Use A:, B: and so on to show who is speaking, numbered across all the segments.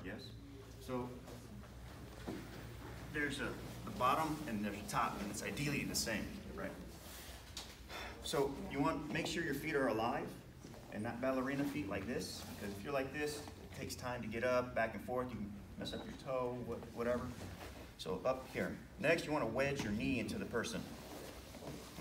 A: yes? So there's the bottom and there's the top, and it's ideally the same, right? So you want to make sure your feet are alive and not ballerina feet like this, because if you're like this, it takes time to get up, back and forth. You can mess up your toe, whatever. So up here. Next, you want to wedge your knee into the person,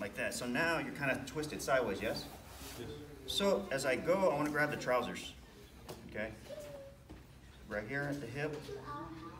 A: like that. So now you're kind of twisted sideways, yes? Yes. So as I go, I want to grab the trousers, okay? Right here at the hip,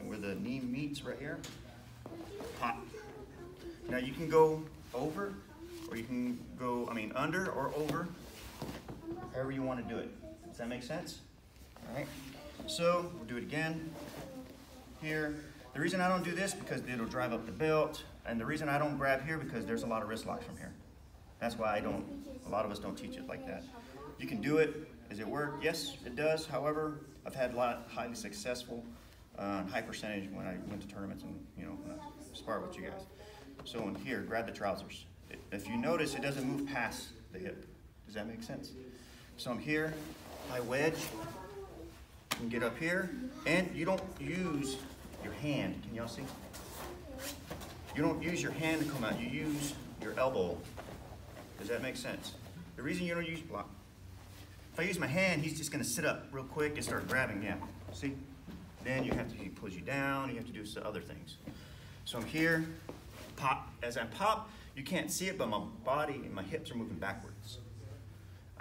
A: and where the knee meets right here, pop. Now you can go over, or you can go, under or over, however you want to do it. Does that make sense? All right. So we'll do it again. Here. The reason I don't do this because it'll drive up the belt, and the reason I don't grab here because there's a lot of wrist locks from here. That's why a lot of us don't teach it like that. You can do it. Does it work? Yes, it does. However, I've had a lot highly successful, high percentage when I went to tournaments and when I sparred with you guys. So in here, grab the trousers. If you notice, it doesn't move past the hip. Does that make sense? So I'm here, I wedge, and get up here, and you don't use your hand. Can y'all see? You don't use your hand to come out. You use your elbow. Does that make sense? The reason you don't use block. If I use my hand, he's just going to sit up real quick and start grabbing. Yeah. See? Then he pulls you down. You have to do some other things. So I'm here, pop. As I pop, you can't see it, but my body and my hips are moving backwards.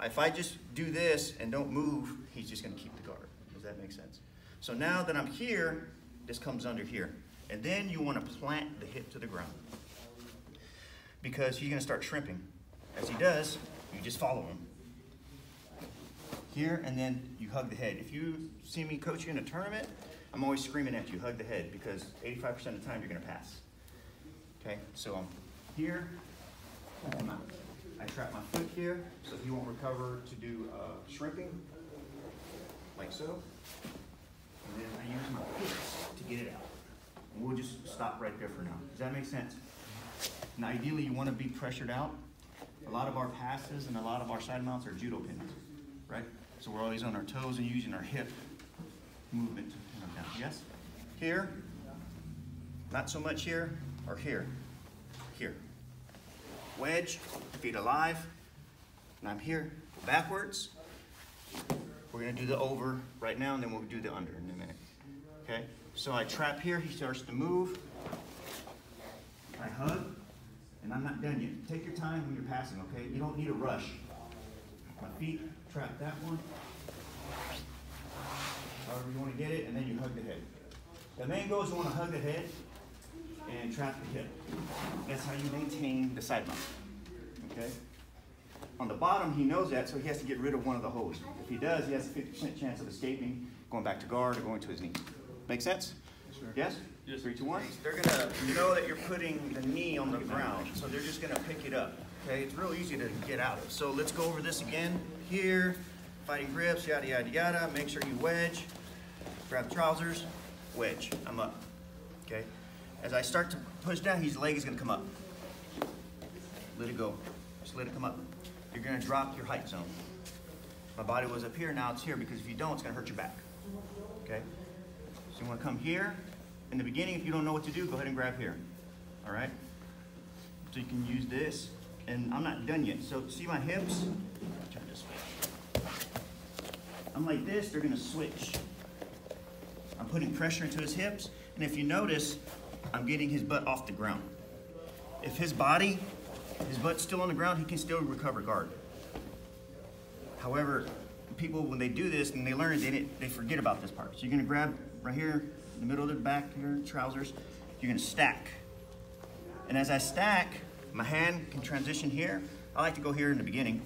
A: If I just do this and don't move, he's just going to keep the guard. Does that make sense? So now that I'm here, this comes under here. And then you want to plant the hip to the ground, because he's going to start shrimping. As he does, you just follow him. Here, and then you hug the head. If you see me coach you in a tournament, I'm always screaming at you, hug the head, because 85% of the time you're going to pass. Okay, so I'm here, I'm out. I trap my foot here, so he won't recover to do shrimping, like so. And then I use my fists to get it out. And we'll just stop right there for now. Does that make sense? Now ideally you want to be pressured out. A lot of our passes and a lot of our side mounts are judo pins, right? So we're always on our toes and using our hip movement to pin them down. Yes? Here, not so much here, or here. Here. Wedge, feet alive, and I'm here, backwards. We're gonna do the over right now, and then we'll do the under in a minute, okay? So I trap here, he starts to move. I hug, and I'm not done yet. Take your time when you're passing, okay? You don't need a rush. My feet trap that one. However you want to get it, and then you hug the head. The main goal is you want to hug the head and trap the hip. That's how you maintain the side mount, okay? On the bottom, he knows that, so he has to get rid of one of the hooks. If he does, he has a 50% chance of escaping, going back to guard, or going to his knee. Make sense? Sure. Yes? Yes. 3, 2, 1. They're going to know that you're putting the knee on the ground, so they're just going to pick it up. Okay? It's real easy to get out of. So let's go over this again. Here, fighting grips, yada, yada, yada. Make sure you wedge. Grab the trousers, wedge. I'm up. Okay? As I start to push down, his leg is going to come up. Let it go. Just let it come up. You're going to drop your height zone. My body was up here, now it's here, because if you don't, it's going to hurt your back. Okay? So you want to come here. In the beginning, if you don't know what to do, go ahead and grab here. All right? So you can use this. And I'm not done yet. So see my hips? Turn this way. I'm like this, they're going to switch. I'm putting pressure into his hips. And if you notice, I'm getting his butt off the ground. If his butt's still on the ground, he can still recover guard. However, people, when they do this and they learn it, they forget about this part. So you're going to grab right here, in the middle of the back here, trousers. You're going to stack. And as I stack, my hand can transition here. I like to go here in the beginning.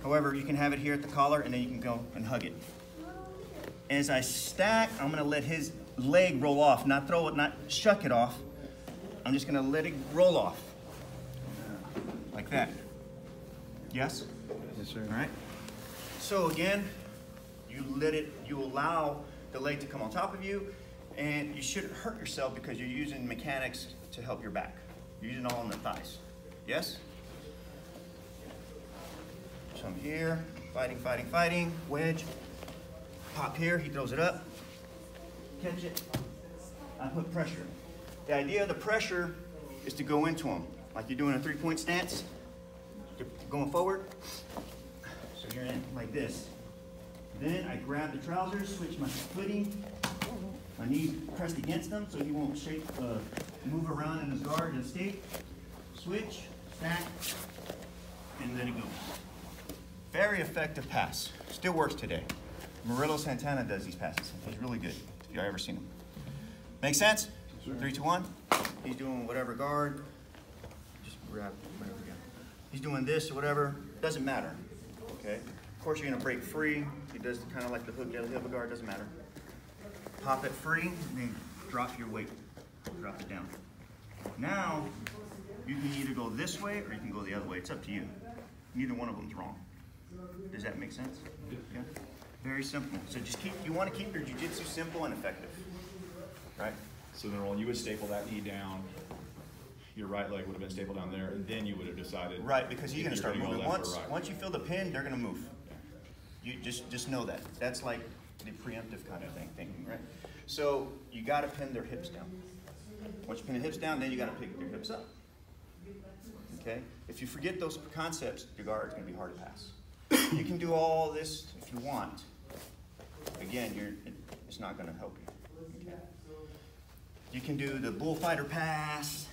A: However, you can have it here at the collar, and then you can go and hug it. As I stack, I'm going to let his leg roll off, not throw it, not shuck it off. I'm just going to let it roll off. Like that. Yes?
B: Yes, sir.
A: All right. So again, you allow the leg to come on top of you, and you shouldn't hurt yourself because you're using mechanics to help your back. You're using all on the thighs. Yes? So I'm here, fighting, fighting, fighting, wedge. Pop here, he throws it up. catch it, I put pressure. The idea of the pressure is to go into them, like you're doing a 3-point stance. You're going forward, so you're in like this. Then I grab the trousers, switch my footing, my knees pressed against them so he won't shake, move around in his guard and escape. Switch, stack, and let it go. Very effective pass. Still works today. Murillo Santana does these passes. He's really good, if you've ever seen him. Make sense? Sure. 3, 2, 1. He's doing whatever guard. Just grab whatever you got. He's doing this or whatever. Doesn't matter. Okay? Of course, you're going to break free. He does kind of like the hook, the other guard. Doesn't matter. Pop it free, and then drop your weight. Drop it down. Now, you can either go this way or you can go the other way. It's up to you. Neither one of them's wrong. Does that make sense? Yeah. Very simple. So just you want to keep your jiu-jitsu simple and effective. Right?
B: So then, Roland, you would staple that knee down. Your right leg would have been stapled down there, and then you would have decided.
A: Right, because you're going to start moving. Once you feel the pin, they're going to move. You just know that. That's like the preemptive kind of thinking, right? So you got to pin their hips down. Once you pin the hips down, then you got to pick your hips up. Okay? If you forget those concepts, your guard is going to be hard to pass. You can do all this if you want. Again, it's not going to help you. Okay? You can do the bullfighter pass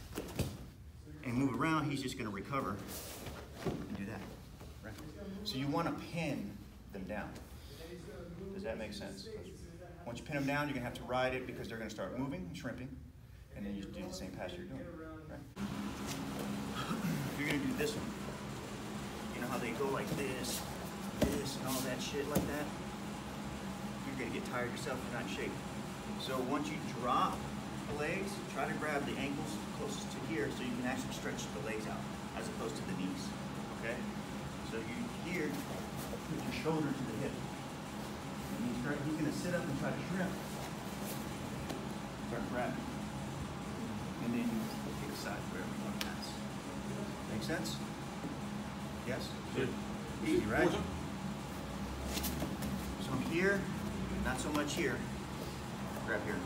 A: and move around. He's just going to recover and do that. Right? So you want to pin them down. Does that make sense? Once you pin them down, you're going to have to ride it because they're going to start moving and shrimping, and then you do the same pass you're doing. Right? You're going to do this one. You know how they go like this, and all that shit like that? You're going to get tired yourself. You're not in shape. So once you drop the legs, try to grab the ankles closest to here so you can actually stretch the legs out as opposed to the knees. Okay? So you here, put your shoulder to the hip. And he's going to sit up and try to shrimp. Start grabbing. And then you take a side wherever you want to pass. Make sense? Yes?
B: Good.
A: Easy, right? So I'm here, not so much here. Grab here.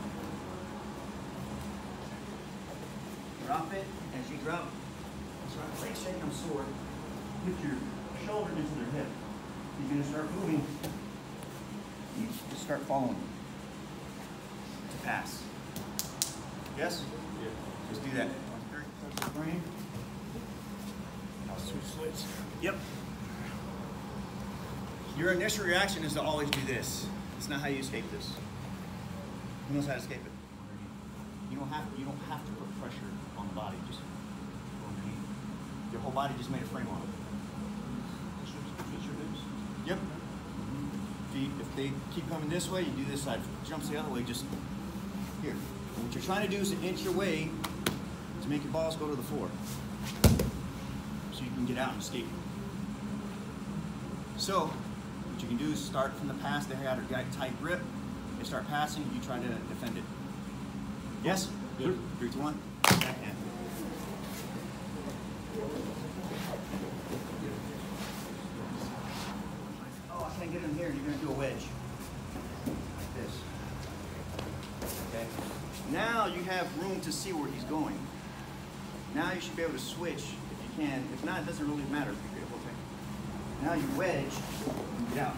A: Drop it. As you drop, like say I'm sore, put your shoulder into their hip. You're going to start moving. You just start following to pass. Yes?
B: Yeah.
A: Just do that. 1, 2, 3, frame. I'll switch. Yep. Your initial reaction is to always do this. It's not how you escape this. Who knows how to escape it? You don't have to put pressure on the body. Just go underneath. Your whole body just made a frame on it. Yep. If they keep coming this way, you do this side. If it jumps the other way, just here. And what you're trying to do is to inch your way to make your balls go to the floor, so you can get out and escape. So what you can do is start from the pass. They had a tight grip. They start passing. You try to defend it. Yes? Good. 3, 2, 1. Backhand. Oh, I can't get him here. You're going to do a wedge. Like this. Okay? Now you have room to see where he's going. Now you should be able to switch if you can. If not, it doesn't really matter. Now you wedge and get out.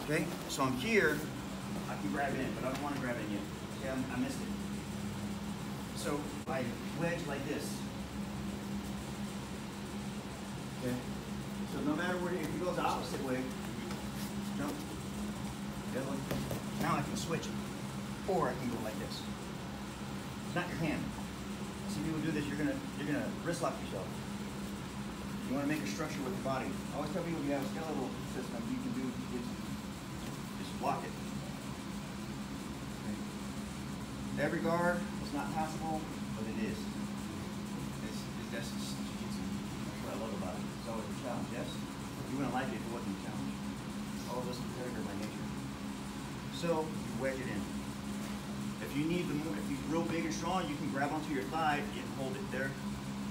A: Okay, so I'm here, I can grab it in, but I don't want to grab it in yet. Okay, I missed it. So I wedge like this. Okay, so no matter where, if he goes the opposite way, jump, the other way. Now I can switch it, or I can go like this. It's not your hand. See people do this, you're gonna wrist lock yourself. You want to make a structure with the body. I always tell people if you have a skeletal system, you can do just block it. Okay. Every guard is not possible, but it is. That's just jiu-jitsu. That's what I love about it. It's always a challenge, yes? You wouldn't like it if it wasn't a challenge. All of us are competitive by nature. So you wedge it in. If you need if you're real big and strong, you can grab onto your thigh and hold it there.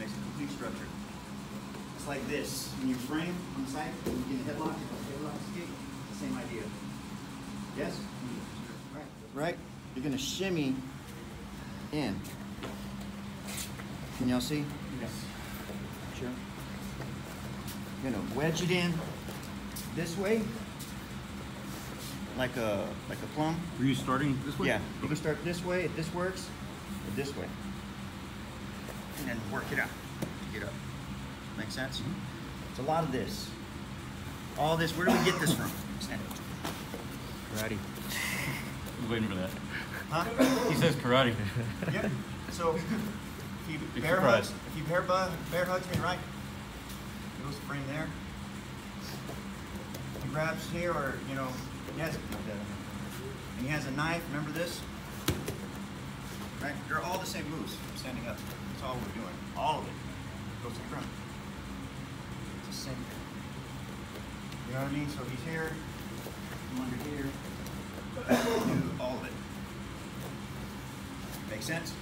A: Makes a complete structure. It's just like this. When you frame on the side, when you get a headlock kick, same idea. Yes? Right? You're gonna shimmy in. Can y'all see?
B: Yes.
A: Sure. You're gonna wedge it in this way, like a plum.
B: Were you starting this way?
A: Yeah. You can start this way if this works, or this way, and then work it out to get up. Make sense? It's a lot of this. All this. Where do we get this from? Stand up. Karate.
B: I was waiting for that.
A: Huh?
B: He says karate.
A: Yep. So if you
B: Big
A: bear
B: surprise.
A: hugs, if you bear hugs me right, goes the frame there. He grabs here, or he has and he has a knife. Remember this? Right? They're all the same moves. Standing up. That's all we're doing. All of it goes to the ground. It's the same thing. You know what I mean? So he's here. I'm under here. Do all of it. Make sense?